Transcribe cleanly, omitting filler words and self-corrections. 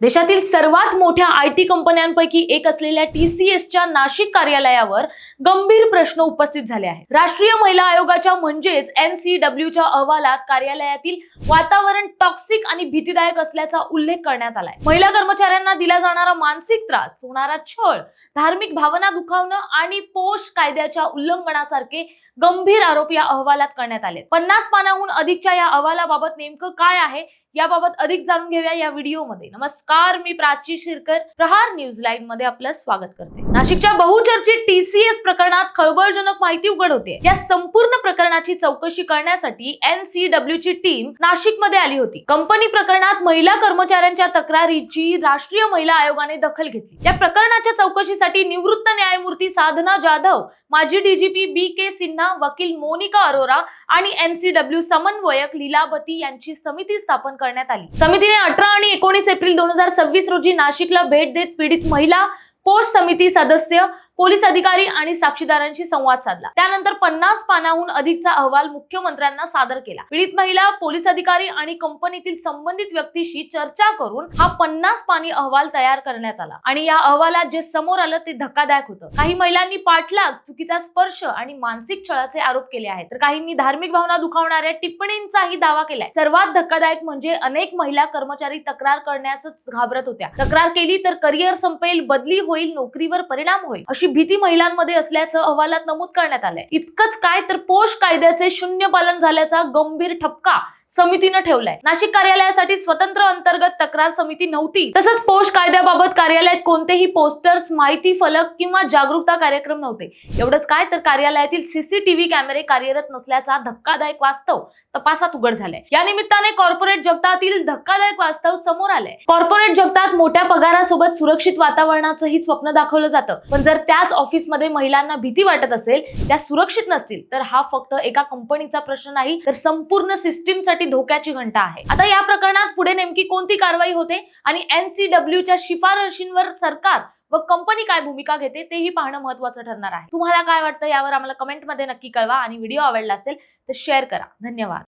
देशातील सर्वात मोठ्या आयटी कंपन्यांपैकी एक असलेल्या TCSच्या नाशिक कार्यालयावर गंभीर प्रश्न उपस्थित झाले आहेत। राष्ट्रीय महिला आयोगाच्या म्हणजेच NCWच्या अहवालात कार्यालयातील वातावरण टॉक्सिक आणि भीतीदायक असल्याचा उल्लेख करण्यात आलाय। महिला कर्मचाऱ्यांना दिला जाणारा मानसिक त्रास, होणारा छळ, धार्मिक भावना दुखावणं आणि पोश कायद्याच्या उल्लंघनासारखे गंभीर आरोप या अहवालात करण्यात आले। 50 पानांहून अधिकच्या या अहवालाबाबत नेमकं काय आहे याबाबत अधिक जाणून घेऊया या व्हिडिओमध्ये। नमस्कार, मी प्राची शिरकर, प्रहार न्यूज लाईव्ह मध्ये आपलं स्वागत करते। नाशिकच्या बहुचर्चित TCS प्रकरणात खळबळजनक माहिती उघड होते। या संपूर्ण प्रकरणाची चौकशी करण्यासाठी NCWची टीम नाशिकमध्ये आली होती। कंपनी प्रकरणात महिला कर्मचाऱ्यांच्या तक्रारीची राष्ट्रीय महिला आयोगाने दखल घेतली। या प्रकरणाच्या चौकशीसाठी निवृत्त न्यायमूर्ती साधना जाधव, माजी DGP BK सिन्हा, वकील मोनिका अरोरा आणि NCW समन्वयक लीलावती यांची समिती स्थापन करण्यात आली। समितीने 18 आणि 19 एप्रिल 2026 रोजी नाशिकला भेट देत पीडित महिला, पोस्ट समिती सदस्य, पोलीस अधिकारी आणि साक्षीदारांशी संवाद साधला। त्यानंतर 50 पानांहून अधिकचा अहवाल मुख्यमंत्र्यांना सादर केला। पीडित महिला, पोलीस अधिकारी आणि कंपनीतील संबंधित व्यक्तीशी चर्चा करून हा 50 पानी अहवाल तयार करण्यात आला आणि या अहवालात जे समोर आलं ते धक्कादायक होतं। काही महिलांनी पाठलाग, चुकीचा स्पर्श आणि मानसिक छळाचे आरोप केले आहेत, तर काहींनी धार्मिक भावना दुखावणाऱ्या टिप्पणींचाही दावा केलाय। सर्वात धक्कादायक म्हणजे अनेक महिला कर्मचारी तक्रार करण्यासच घाबरत होत्या। तक्रार केली तर करिअर संपेल, बदली होईल, नोकरीवर परिणाम होईल अशी भीती महिलांमध्ये असल्याचं अहवालात नमूद करण्यात आलंय। इतकंच काय तर पोश कायद्याचे शून्य पालन झाल्याचा गंभीर ठपका समितीने ठेवलाय। नाशिक कार्यालयासाठी स्वतंत्र अंतर्गत तक्रार समिती नव्हती, तसंच पोश कायद्याबाबत कार्यालयात कोणतेही पोस्टर्स, माहिती फलक किंवा जागरूकता कार्यक्रम नव्हते। एवढंच काय तर कार्यालयातील CCTV कॅमेरे कार्यरत नसल्याचा धक्कादायक वास्तव तपासात उघड झालंय। या निमित्ताने कॉर्पोरेट जगतातील धक्कादायक वास्तव समोर आलंय। कॉर्पोरेट जगतात मोठ्या पगारासोबत सुरक्षित वातावरणाचंही स्वप्न दाखवलं जातं, पण जर त्याच ऑफिसमध्ये महिलांना भीती वाटत असेल, त्या सुरक्षित नसतील, तर हा फक्त एका कंपनीचा प्रश्न नाही, तर संपूर्ण सिस्टीम साठी धोक्याची घंटा आहे। आता या प्रकरणात पुढे नेमकी कोणती कारवाई होते आणि NCWच्या शिफारशींवर सरकार व कंपनी काय भूमिका घेते तेही पाहणं महत्त्वाचं ठरणार आहे। तुम्हाला काय वाटतं यावर आम्हाला कमेंटमध्ये नक्की कळवा आणि व्हिडिओ आवडला असेल तर शेअर करा। धन्यवाद।